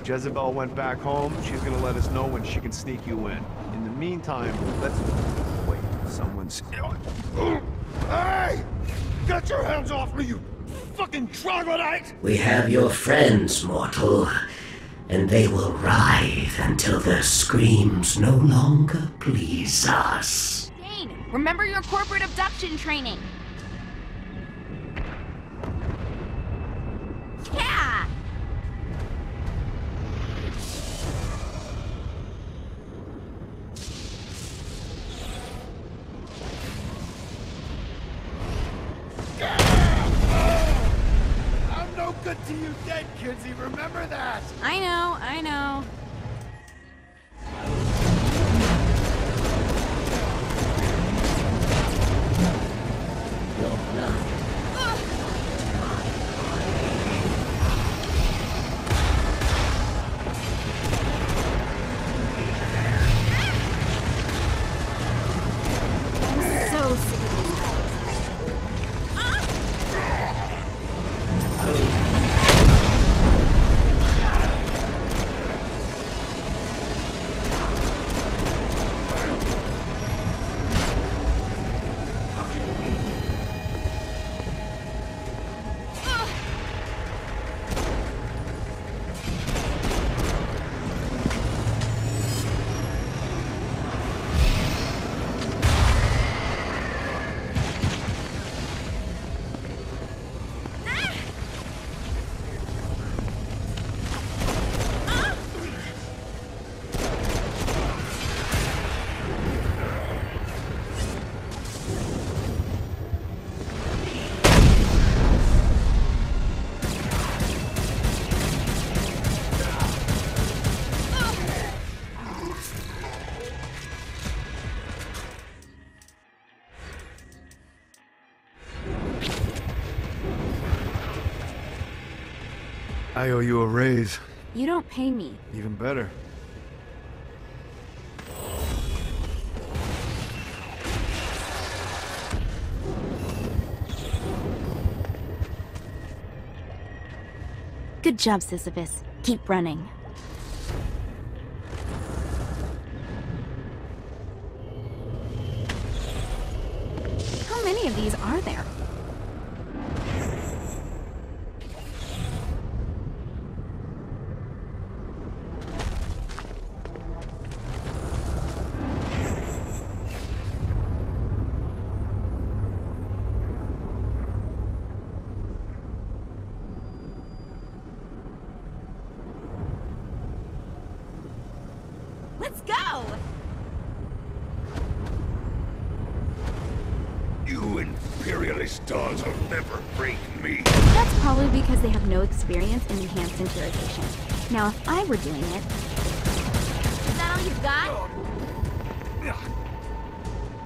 Jezebel went back home. She's gonna let us know when she can sneak you in. In the meantime, let's... Wait, someone's... Hey! Get your hands off me, you fucking troglodyte! We have your friends, mortal, and they will writhe until their screams no longer please us. Kain, remember your corporate abduction training. Yeah! I'm no good to you dead kidsy, remember that? I know. I owe you a raise. You don't pay me. Even better. Good job, Sisyphus. Keep running. How many of these are there? Let's go! You imperialist dogs will never break me. That's probably because they have no experience in enhanced interrogation. Now, if I were doing it... Is that all you've got?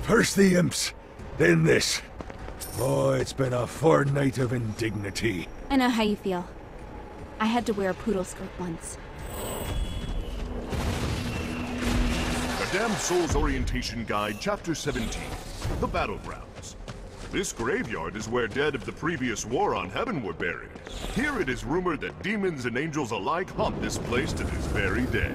First the imps, then this. Oh, it's been a fortnight of indignity. I know how you feel. I had to wear a poodle skirt once. The Damned Souls Orientation Guide, Chapter 17, The Battlegrounds. This graveyard is where dead of the previous war on heaven were buried. Here it is rumored that demons and angels alike haunt this place to this very day.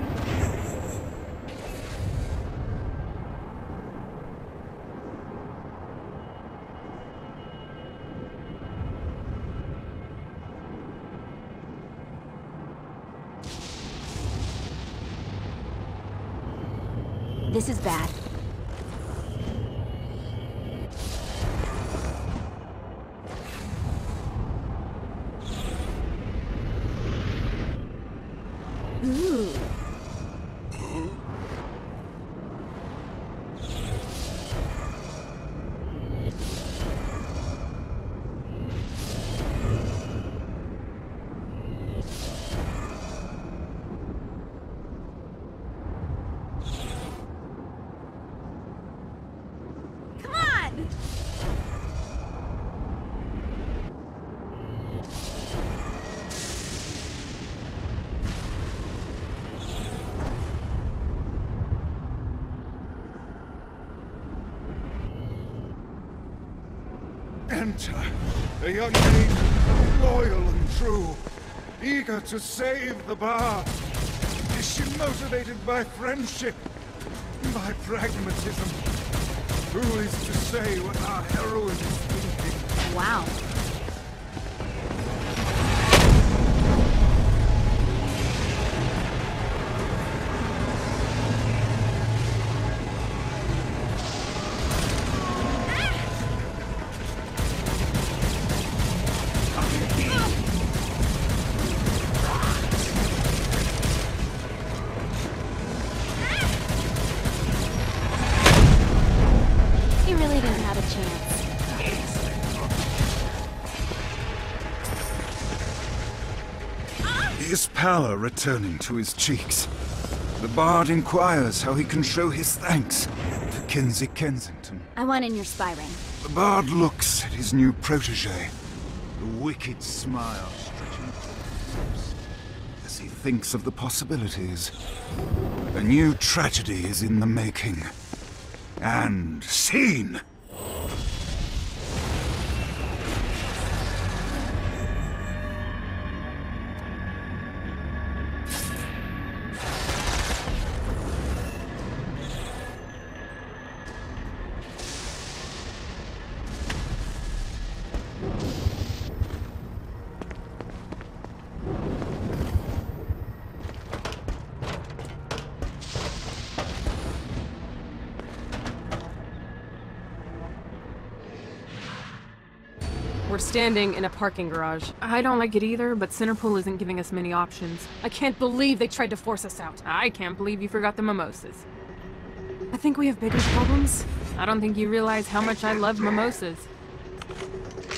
This is bad. Ooh. Enter a young maid, loyal and true, eager to save the bar. she motivated by friendship, by pragmatism. Who is to say what our heroine is thinking? Wow. His pallor returning to his cheeks. The bard inquires how he can show his thanks to Kinsey Kensington. I want in your spy ring. The bard looks at his new protege, the wicked smile stretching across his lips as he thinks of the possibilities. A new tragedy is in the making. And scene! We're standing in a parking garage. I don't like it either, but Centerpool isn't giving us many options. I can't believe they tried to force us out. I can't believe you forgot the mimosas. I think we have bigger problems. I don't think you realize how much I love mimosas.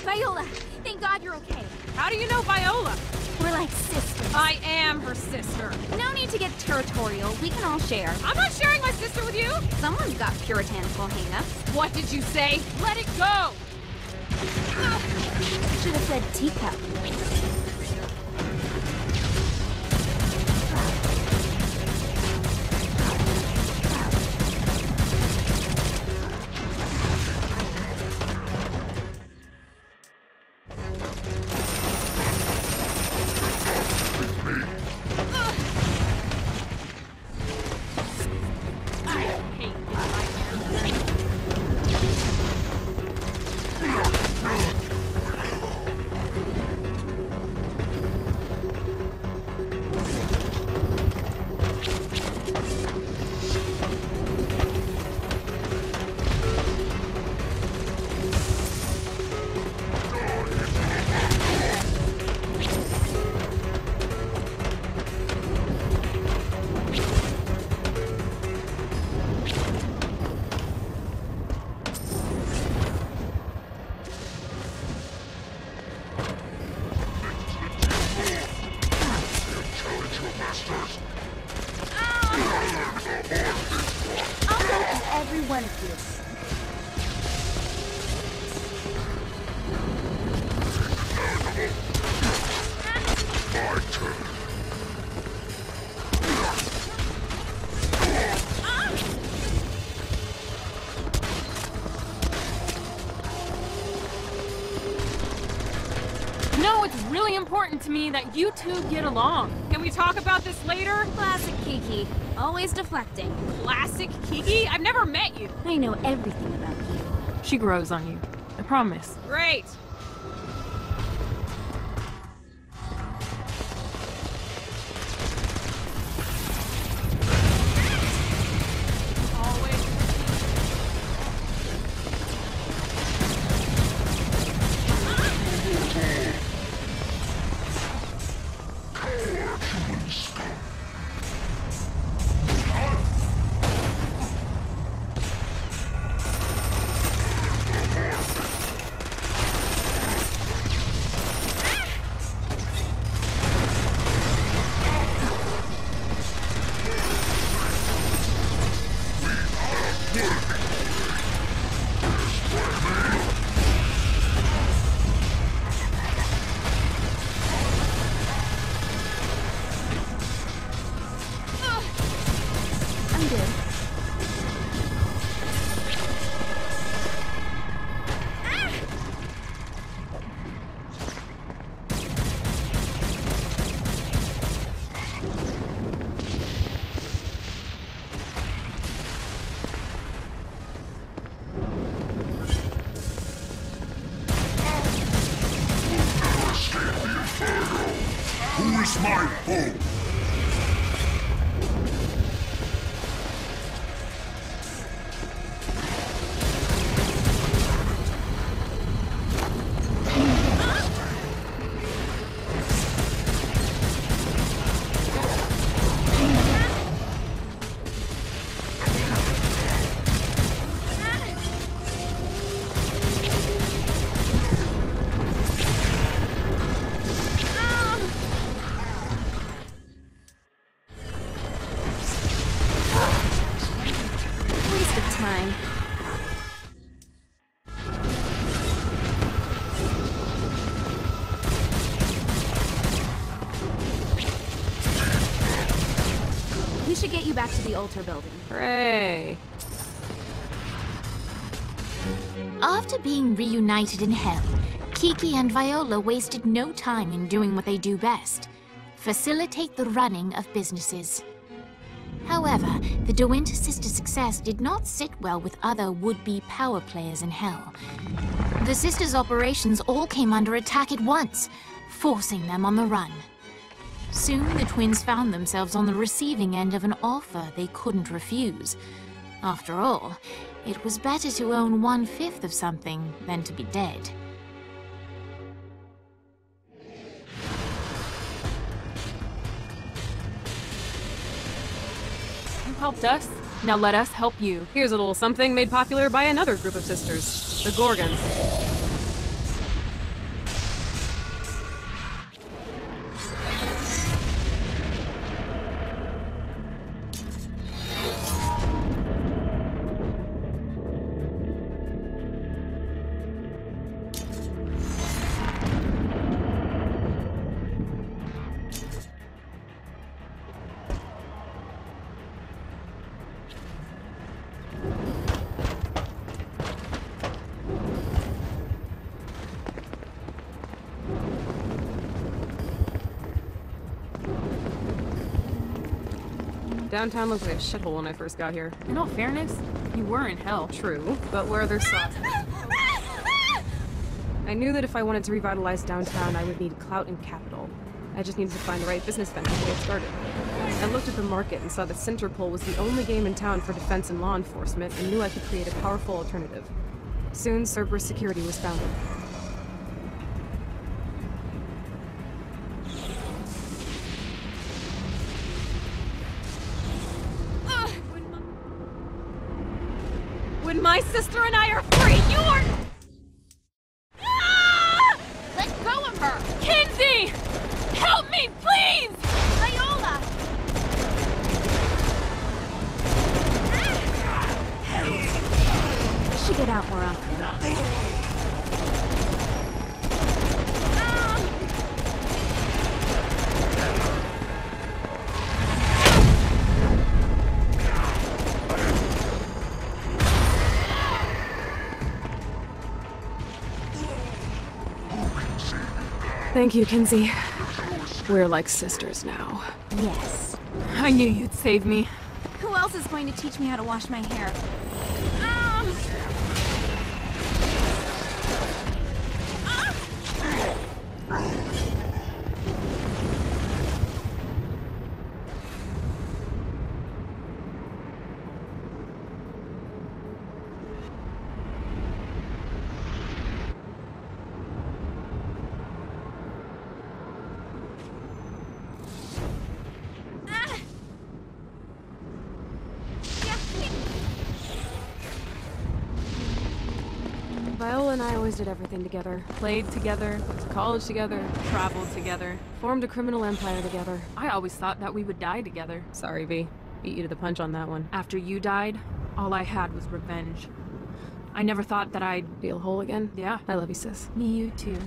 Viola, thank God you're okay. How do you know Viola? We're like sisters. I am her sister. No need to get territorial. We can all share. I'm not sharing my sister with you! Someone's got puritanical hang-ups. What did you say? Let it go! Should have said teacup. Every one of you. No, it's really important to me that you two get along. Can we talk about this later? Classic Kiki. Always deflecting. Classic Kiki? I've never met you. I know everything about you. She grows on you. I promise. Great. time. We should get you back to the altar building. Hooray! After being reunited in hell, Kiki and Viola wasted no time in doing what they do best: facilitate the running of businesses. However, the De Winter sisters' success did not sit well with other would-be power players in hell. The sisters' operations all came under attack at once, forcing them on the run. Soon, the twins found themselves on the receiving end of an offer they couldn't refuse. After all, it was better to own 1/5 of something than to be dead. You helped us, now let us help you. Here's a little something made popular by another group of sisters, the Gorgons. Downtown looked like a shithole when I first got here. In all fairness, you were in hell. True, but where are there slots? I knew that if I wanted to revitalize downtown, I would need clout and capital. I just needed to find the right business venture to get started. I looked at the market and saw that Centerpol was the only game in town for defense and law enforcement, and knew I could create a powerful alternative. Soon, Cerberus Security was founded. When my sister and I are free, you are... Ah! Let go of her! Kinsey! Help me, please! Viola! We should get out more often. Thank you, Kinsey. We're like sisters now. Yes. I knew you'd save me. Who else is going to teach me how to wash my hair? Viola and I always did everything together. Played together, went to college together, traveled together, formed a criminal empire together. I always thought that we would die together. Sorry, V. Beat you to the punch on that one. After you died, all I had was revenge. I never thought that I'd feel whole again. Yeah, I love you, sis. Me, you too.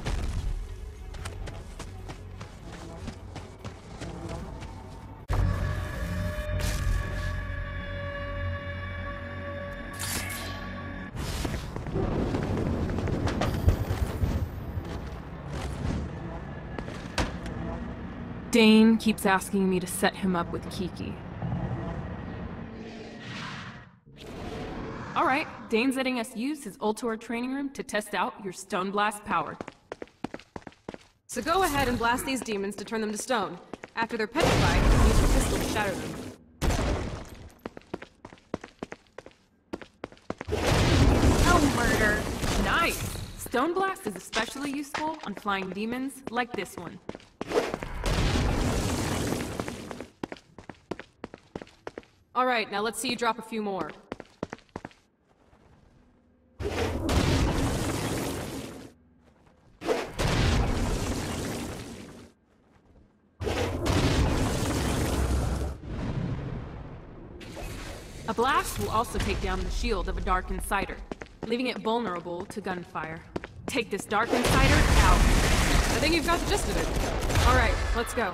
Dane keeps asking me to set him up with Kiki. Alright, Dane's letting us use his Ultor training room to test out your Stone Blast power. So go ahead and blast these demons to turn them to stone. After they're petrified, use your pistol to shatter them. Oh, murder. Nice! Stone Blast is especially useful on flying demons like this one. Alright, now let's see you drop a few more. A blast will also take down the shield of a Dark Insider, leaving it vulnerable to gunfire. Take this Dark Insider out. I think you've got the gist of it. Alright, let's go.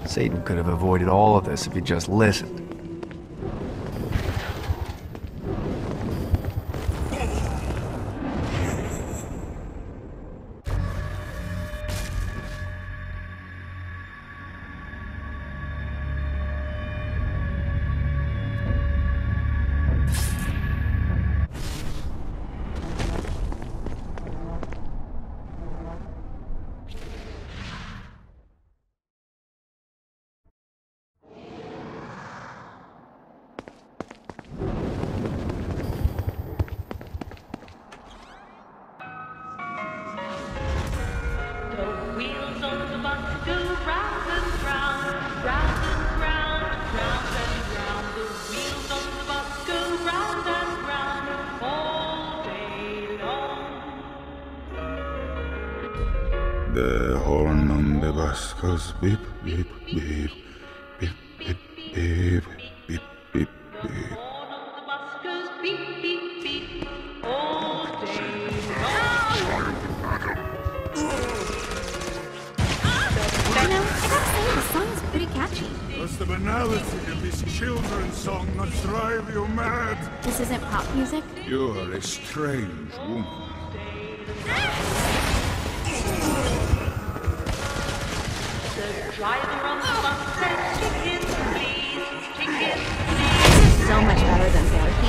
Satan could have avoided all of this if he just listened. The horn on the bus goes beep, beep, beep, beep, beep, beep, beep, beep, beep. The song's pretty catchy. Does the banality of this children's song not drive you mad? This isn't pop music? You're a strange woman. This is so much better than therapy.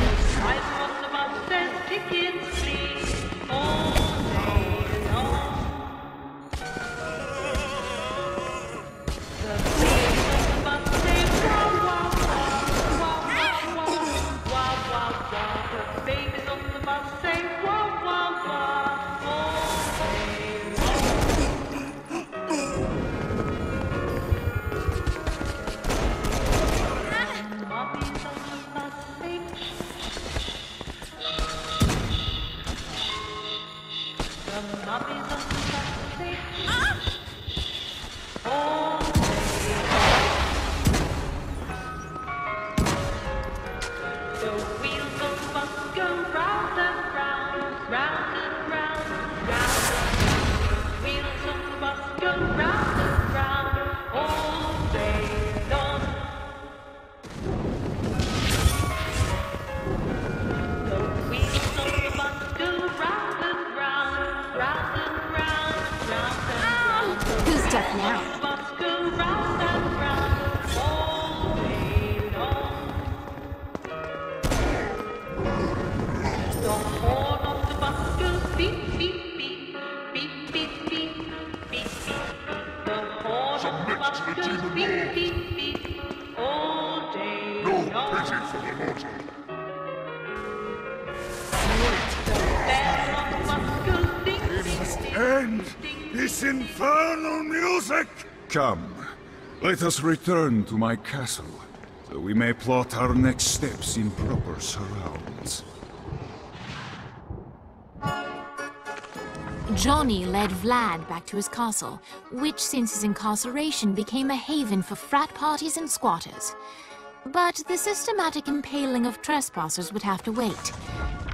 End this infernal music! Come, let us return to my castle, so we may plot our next steps in proper surrounds. Johnny led Vlad back to his castle, which since his incarceration became a haven for frat parties and squatters. But the systematic impaling of trespassers would have to wait.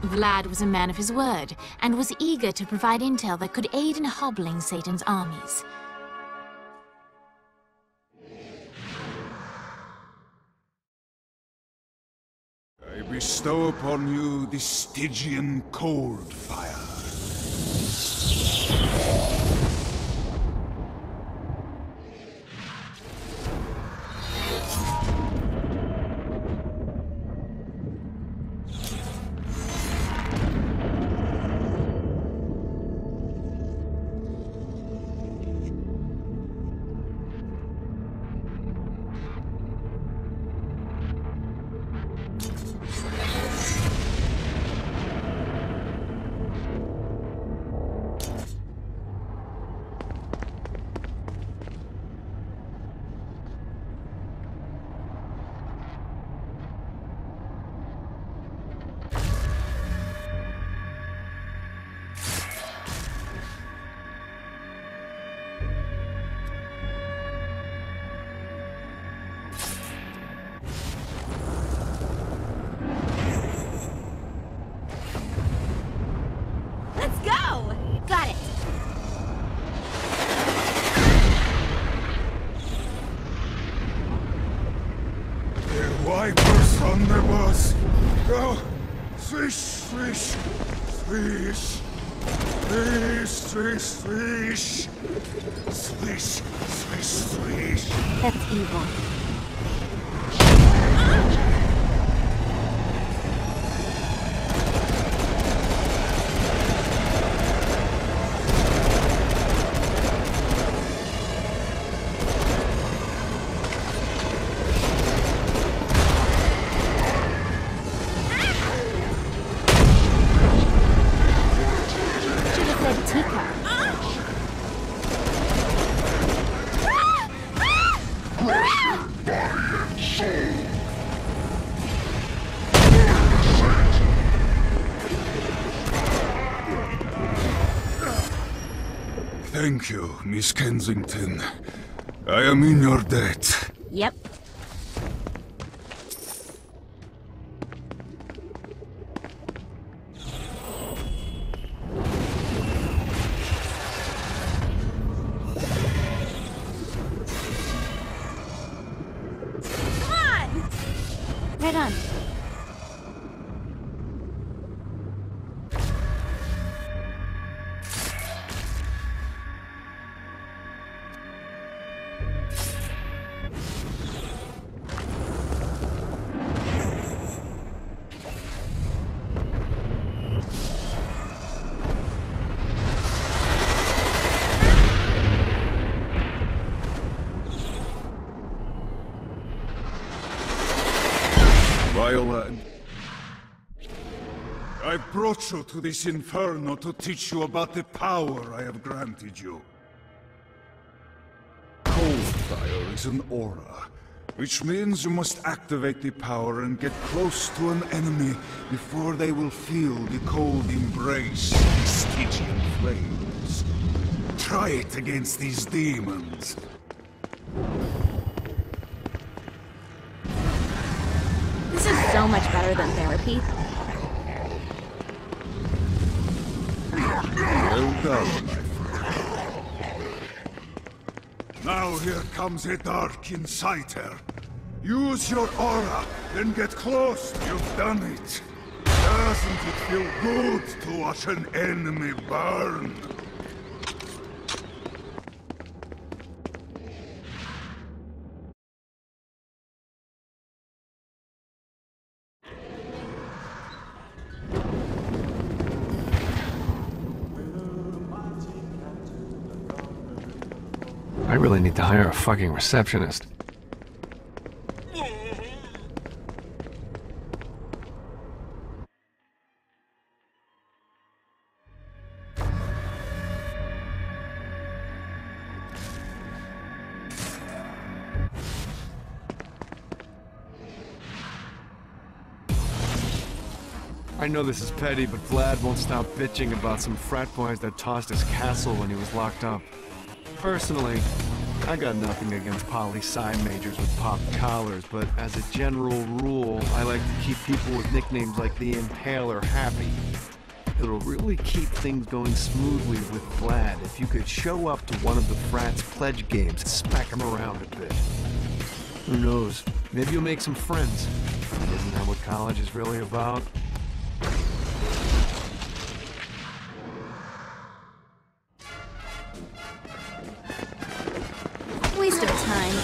Vlad was a man of his word, and was eager to provide intel that could aid in hobbling Satan's armies. I bestow upon you the Stygian cold fire. Swish, swish, swish. Swish, swish, swish. Swish, swish, swish. That's evil. Thank you, Miss Kensington. I am in your debt. Yep. Come on! Right on. Viola, I brought you to this inferno to teach you about the power I have granted you. Cold fire is an aura, which means you must activate the power and get close to an enemy before they will feel the cold embrace of the Stygian flames. Try it against these demons. This is so much better than therapy. Well done, my friend. Now here comes a dark inciter. Use your aura, then get close. You've done it. Doesn't it feel good to watch an enemy burn? I really need to hire a fucking receptionist. I know this is petty, but Vlad won't stop bitching about some frat boys that tossed his castle when he was locked up. Personally, I got nothing against poli-sci majors with popped collars, but as a general rule, I like to keep people with nicknames like the Impaler happy. It'll really keep things going smoothly with Vlad if you could show up to one of the frat's pledge games and smack him around a bit. Who knows? Maybe you'll make some friends. Isn't that what college is really about? Waste of time.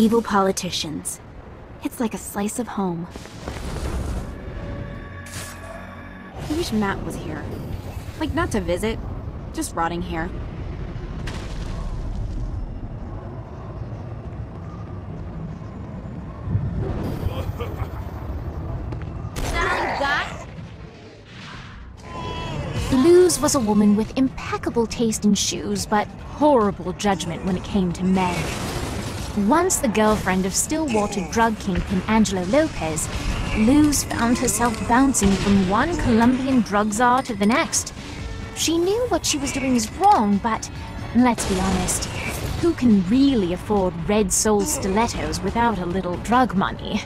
Evil politicians. It's like a slice of home. I wish Matt was here. Like, not to visit, just rotting here. Luz was a woman with impeccable taste in shoes, but horrible judgment when it came to men. Once the girlfriend of Stillwater drug kingpin Angelo Lopez, Luz found herself bouncing from one Colombian drug czar to the next. She knew what she was doing was wrong, but let's be honest, who can really afford red sole stilettos without a little drug money?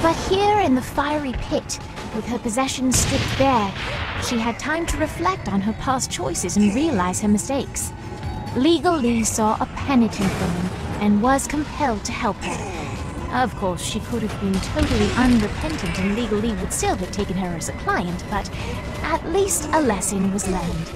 But here in the fiery pit, with her possessions stripped bare, she had time to reflect on her past choices and realize her mistakes. Legal Lee saw a penitent woman and was compelled to help her. Of course, she could have been totally unrepentant and Legal Lee would still have taken her as a client, but at least a lesson was learned.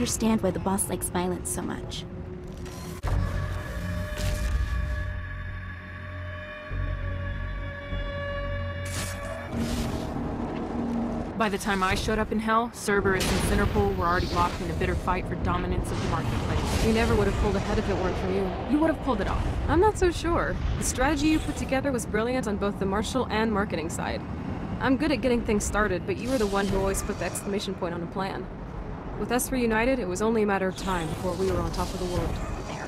understand why the boss likes violence so much. By the time I showed up in Hell, Cerberus and Centerpool were already locked in a bitter fight for dominance of the marketplace. We never would have pulled ahead if it weren't for you. You would have pulled it off. I'm not so sure. The strategy you put together was brilliant on both the martial and marketing side. I'm good at getting things started, but you were the one who always put the exclamation point on a plan. With us reunited, it was only a matter of time before we were on top of the world. There.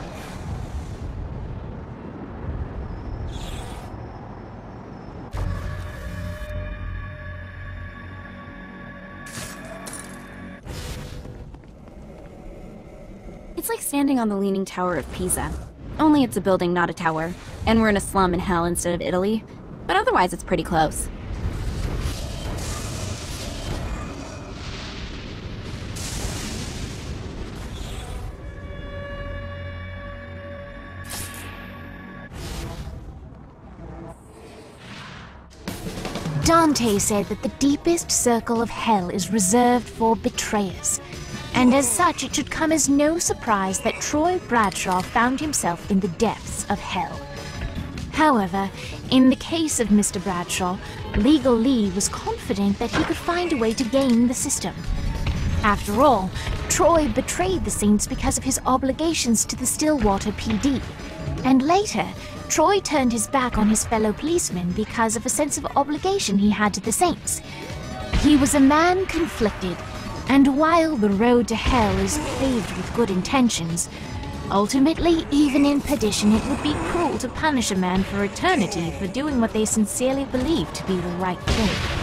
It's like standing on the Leaning Tower of Pisa. Only it's a building, not a tower. And we're in a slum in Hell instead of Italy. But otherwise, it's pretty close. Dante said that the deepest circle of Hell is reserved for betrayers, and as such it should come as no surprise that Troy Bradshaw found himself in the depths of Hell. However, in the case of Mr. Bradshaw, Legal Lee was confident that he could find a way to game the system. After all, Troy betrayed the Saints because of his obligations to the Stillwater PD, and later, Troy turned his back on his fellow policemen because of a sense of obligation he had to the Saints. He was a man conflicted, and while the road to Hell is paved with good intentions, ultimately, even in perdition, it would be cruel to punish a man for eternity for doing what they sincerely believe to be the right thing.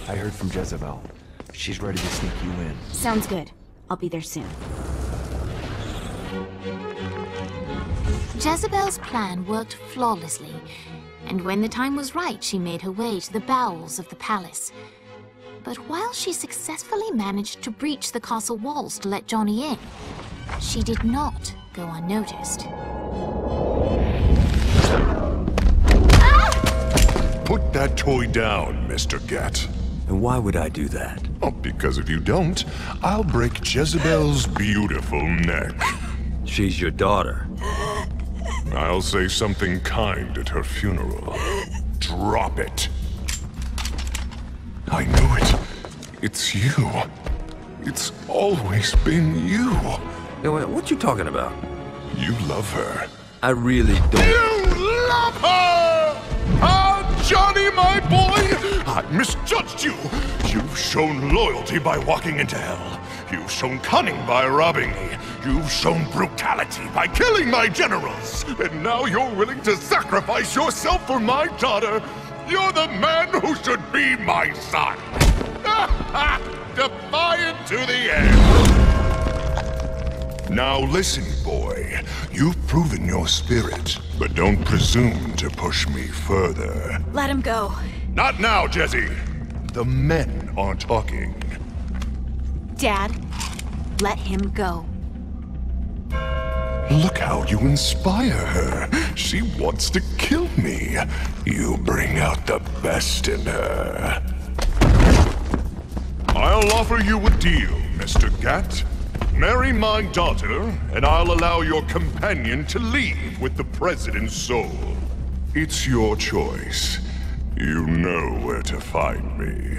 I heard from Jezebel. She's ready to sneak you in. Sounds good. I'll be there soon. Jezebel's plan worked flawlessly, and when the time was right, she made her way to the bowels of the palace. But while she successfully managed to breach the castle walls to let Johnny in, she did not go unnoticed. Put that toy down, Mr. Gat. And why would I do that? Oh, because if you don't, I'll break Jezebel's beautiful neck. She's your daughter. I'll say something kind at her funeral. Drop it. I knew it. It's you. It's always been you. Hey, what you talking about? You love her. I really don't. You love her! Ah, Johnny, my boy! I misjudged you. You've shown loyalty by walking into Hell. You've shown cunning by robbing me. You've shown brutality by killing my generals. And now you're willing to sacrifice yourself for my daughter. You're the man who should be my son. Defiant to the end. Now listen, boy. You've proven your spirit, but don't presume to push me further. Let him go. Not now, Jesse. The men are talking. Dad, let him go. Look how you inspire her. She wants to kill me. You bring out the best in her. I'll offer you a deal, Mr. Gat. Marry my daughter, and I'll allow your companion to leave with the President's soul. It's your choice. You know where to find me.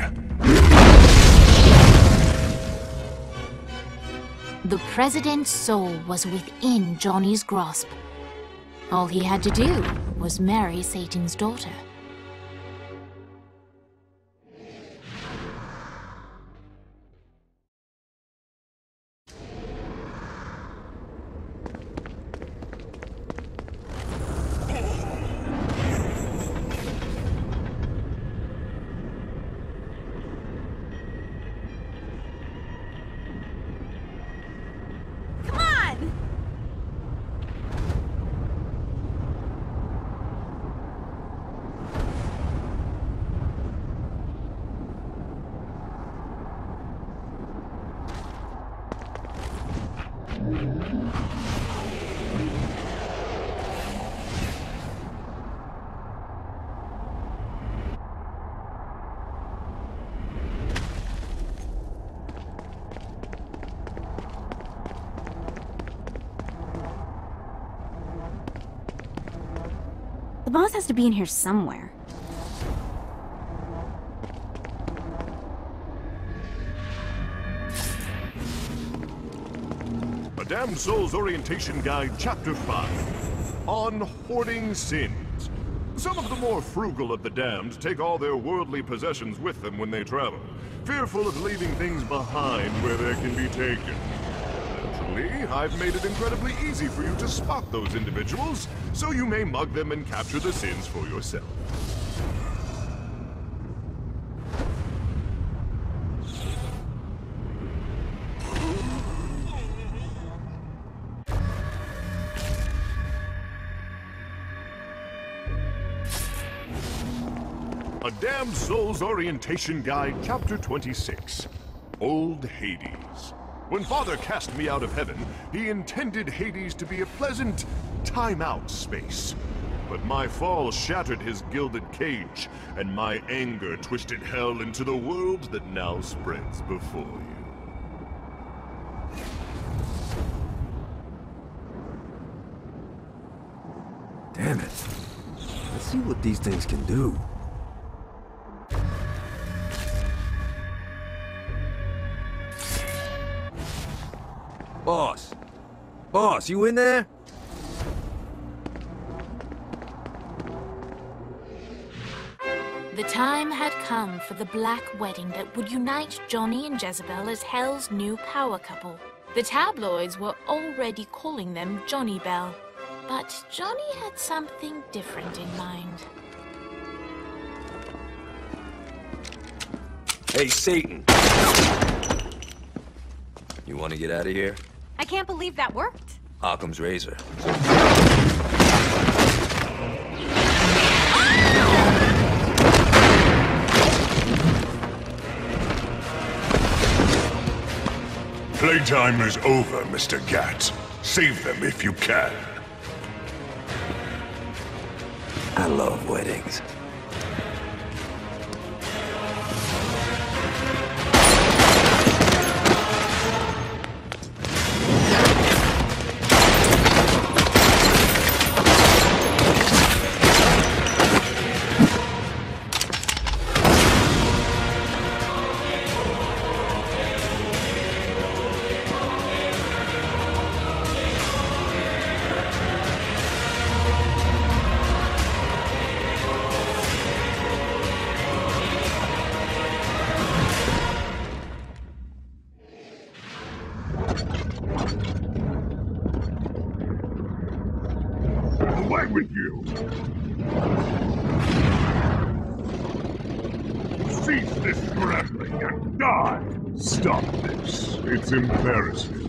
The President's soul was within Johnny's grasp. All he had to do was marry Satan's daughter. The boss has to be in here somewhere. A Damned Soul's Orientation Guide, Chapter 5. On Hoarding Sins. Some of the more frugal of the damned take all their worldly possessions with them when they travel, fearful of leaving things behind where they can be taken. Naturally, I've made it incredibly easy for you to spot those individuals, so you may mug them and capture the sins for yourself. A Damned Soul's Orientation Guide, Chapter 26. Old Hades. When Father cast me out of heaven, he intended Hades to be a pleasant time-out space. But my fall shattered his gilded cage, and my anger twisted hell into the world that now spreads before you. Damn it. Let's see what these things can do. Boss! Boss, you in there? The time had come for the black wedding that would unite Johnny and Jezebel as Hell's new power couple. The tabloids were already calling them Johnny Bell, but Johnny had something different in mind. Hey, Satan! You want to get out of here? I can't believe that worked. Occam's razor. Playtime is over, Mr. Gat. Save them if you can. I love weddings. Away with you! Cease this scrambling and die! Stop this. It's embarrassing.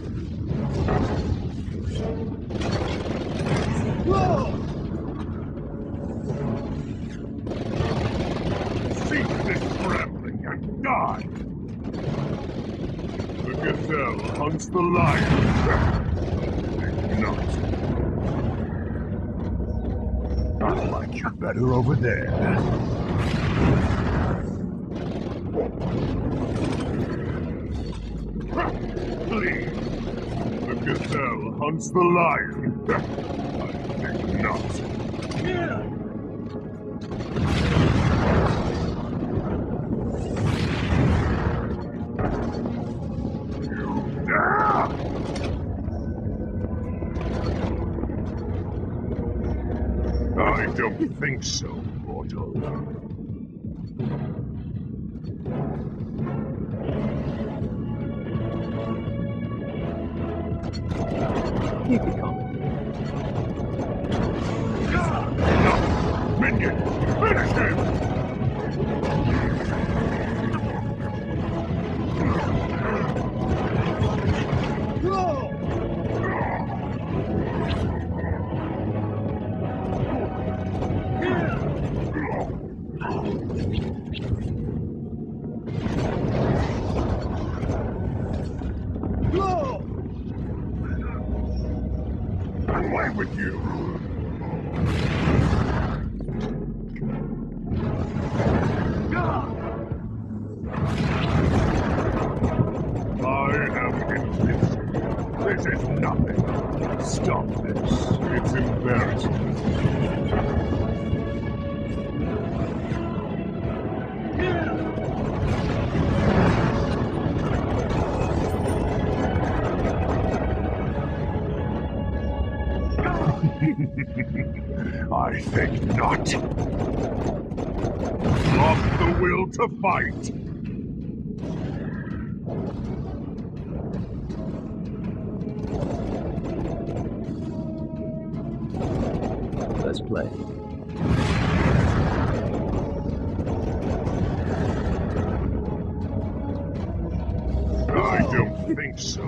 Whoa! Cease this scrambling and die! The gazelle hunts the lion. Not. I like you better over there. Please. The gazelle hunts the lion. I think not. Yeah. You dare! I don't think so, mortal. Keep it coming. No! Minion! Finish him! Away with you! I am invincible. This is nothing. Stop this. It's embarrassing. I think not. Lost the will to fight. Let's play. I don't think so.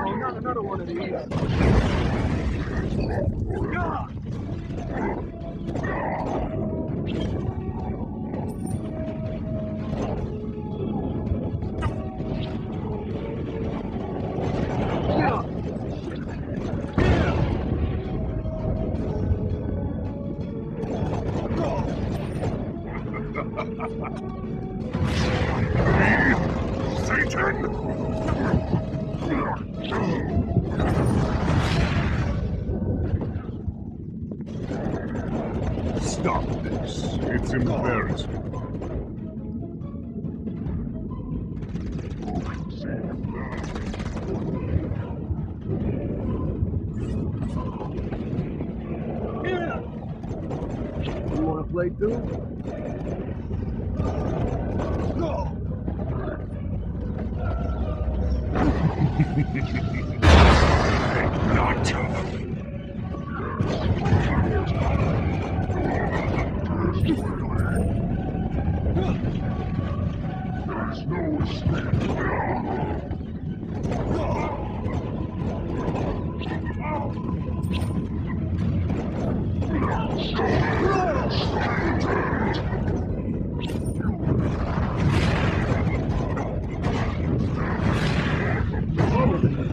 Oh, not another one of these. Stop this. It's embarrassing. You wanna play too? No! Not. There's no escape.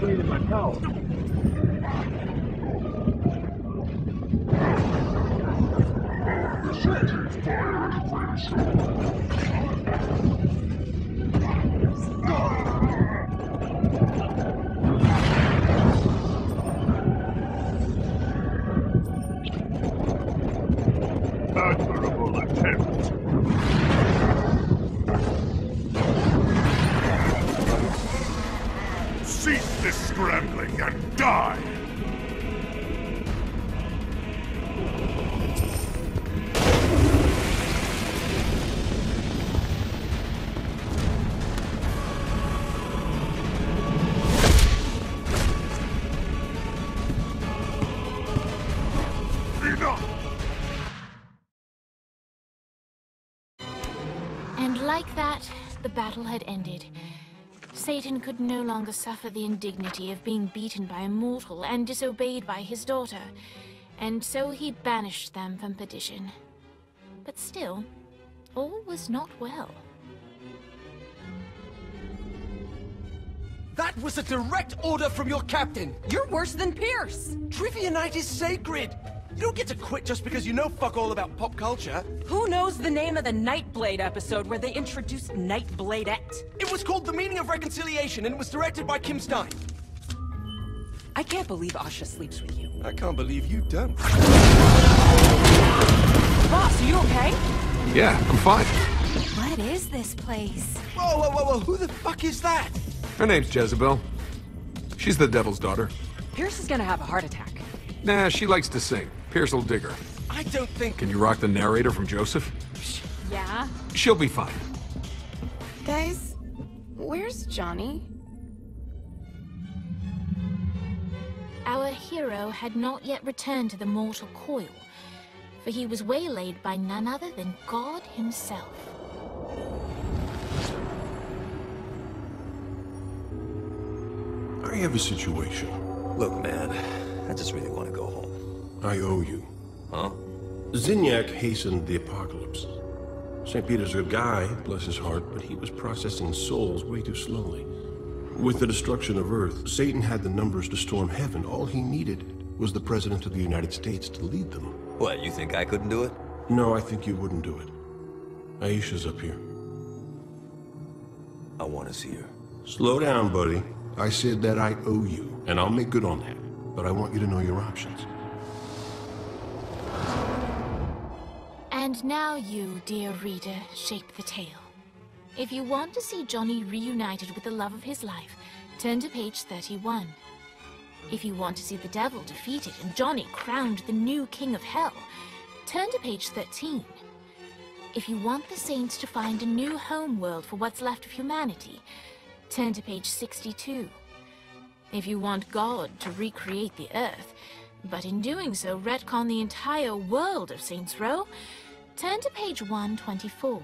In my tower. Admirable attempt. Cease this scrambling and die! And like that, the battle had ended. Satan could no longer suffer the indignity of being beaten by a mortal and disobeyed by his daughter, and so he banished them from perdition. But still, all was not well. That was a direct order from your captain! You're worse than Pierce! Trivia night is sacred! You don't get to quit just because you know fuck all about pop culture. Who knows the name of the Nightblade episode where they introduced Nightbladette? It was called The Meaning of Reconciliation, and it was directed by Kim Stein. I can't believe Asha sleeps with you. I can't believe you don't. Boss, are you okay? Yeah, I'm fine. What is this place? Whoa, whoa, whoa, whoa, who the fuck is that? Her name's Jezebel. She's the devil's daughter. Pierce is gonna have a heart attack. Nah, she likes to sing. Pierce will dig her. I don't think... Can you rock the narrator from Joseph? Yeah? She'll be fine. Guys, where's Johnny? Our hero had not yet returned to the mortal coil, for he was waylaid by none other than God himself. I have a situation. Look, man, I just really want to go home. I owe you. Huh? ZENÉK hastened the apocalypse. St. Peter's a good guy, bless his heart, but he was processing souls way too slowly. With the destruction of Earth, Satan had the numbers to storm heaven. All he needed was the President of the United States to lead them. What, you think I couldn't do it? No, I think you wouldn't do it. Aisha's up here. I want to see her. Slow down, buddy. I said that I owe you, and I'll make good on that. But I want you to know your options. And now you, dear reader, shape the tale. If you want to see Johnny reunited with the love of his life, turn to page 31. If you want to see the devil defeated and Johnny crowned the new king of hell, turn to page 13. If you want the saints to find a new home world for what's left of humanity, turn to page 62. If you want God to recreate the earth, but in doing so retcon the entire world of Saints Row, turn to page 124.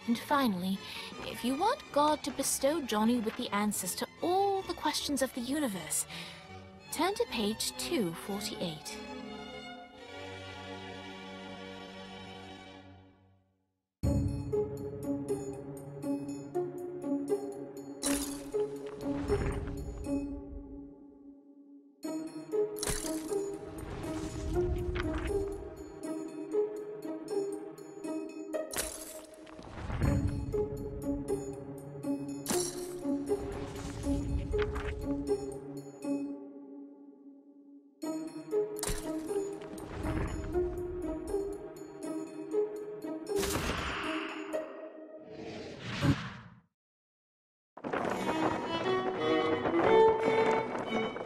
And finally, if you want God to bestow Johnny with the answers to all the questions of the universe, turn to page 248.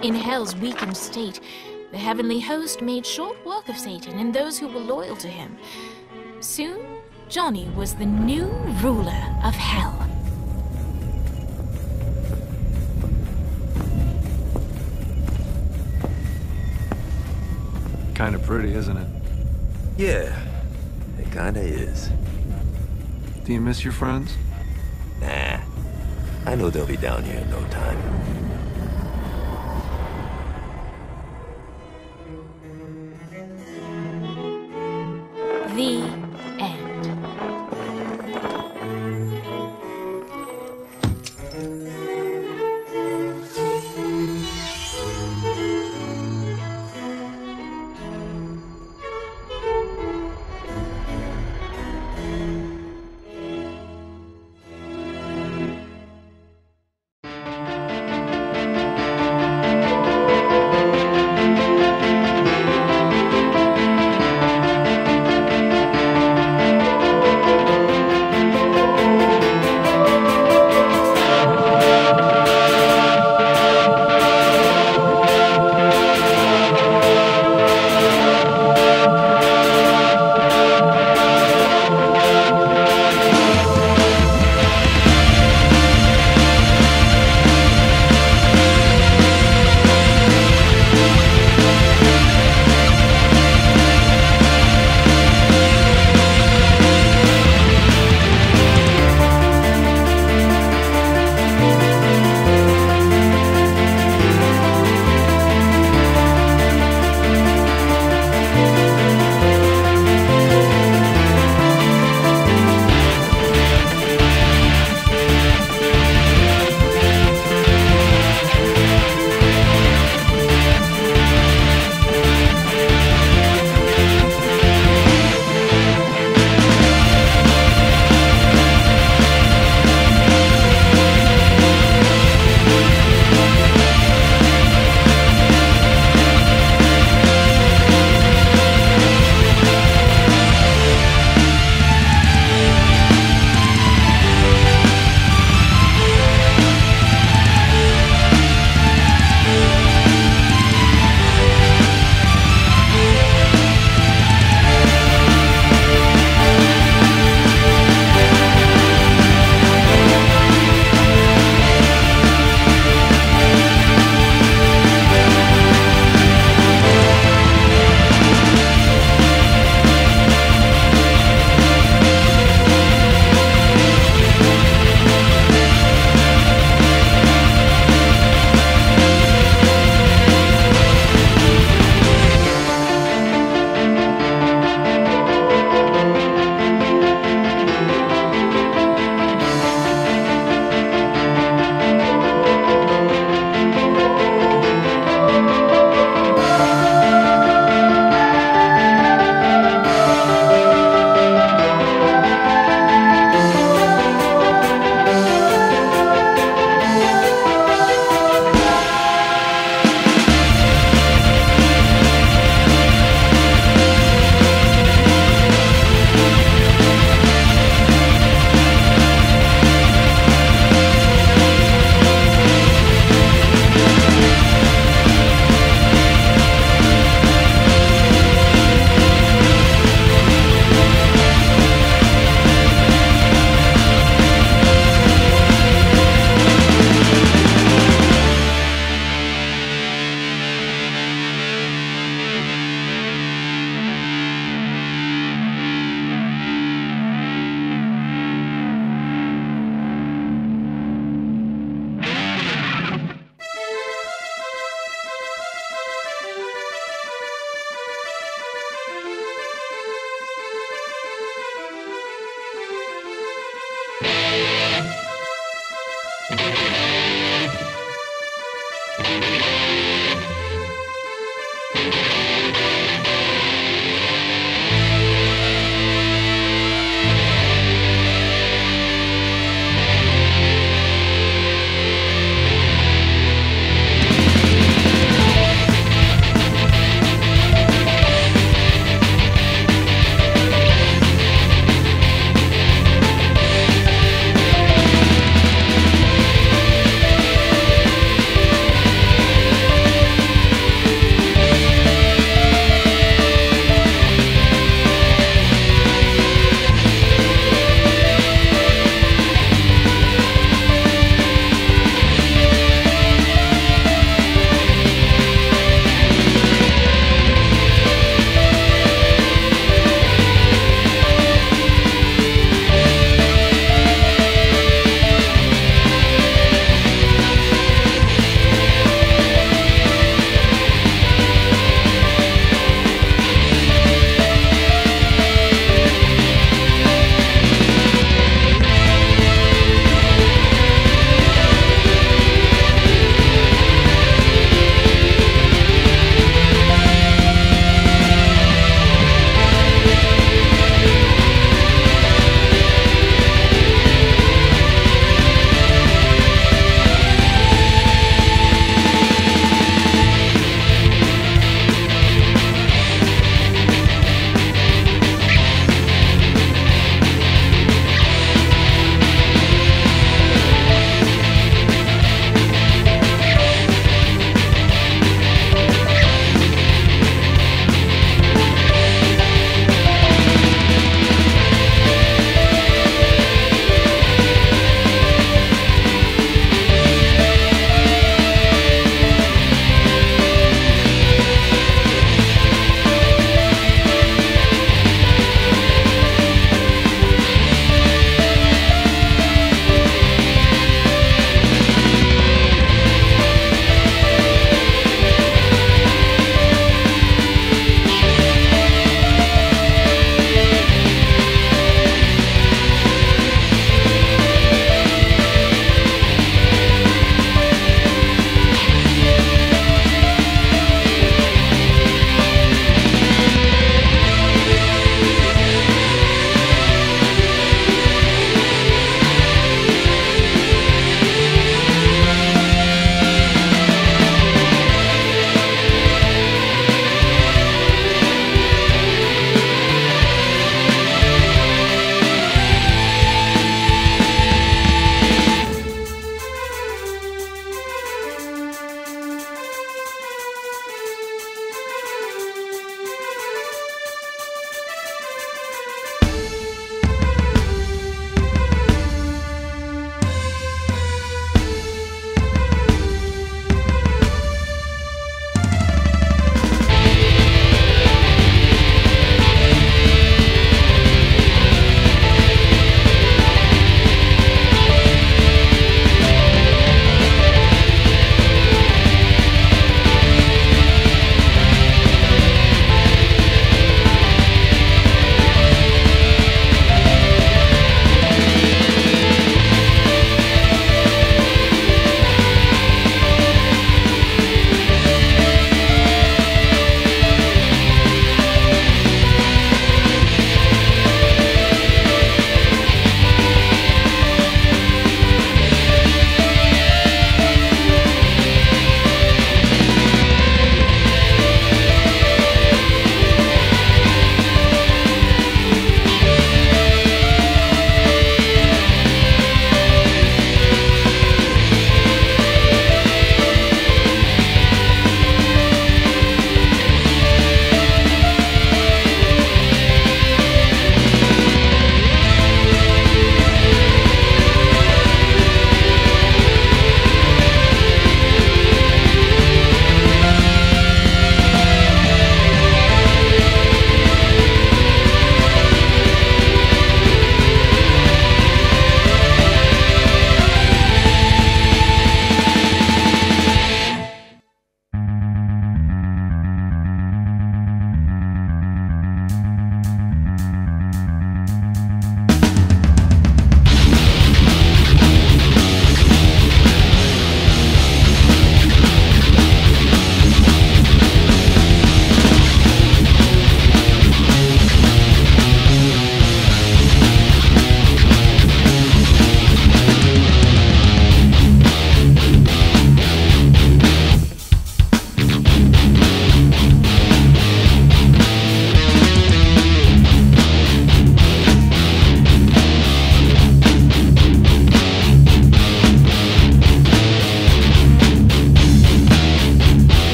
In Hell's weakened state, the heavenly host made short work of Satan and those who were loyal to him. Soon, Johnny was the new ruler of Hell. Kinda pretty, isn't it? Yeah, it kinda is. Do you miss your friends? Nah, I know they'll be down here in no time.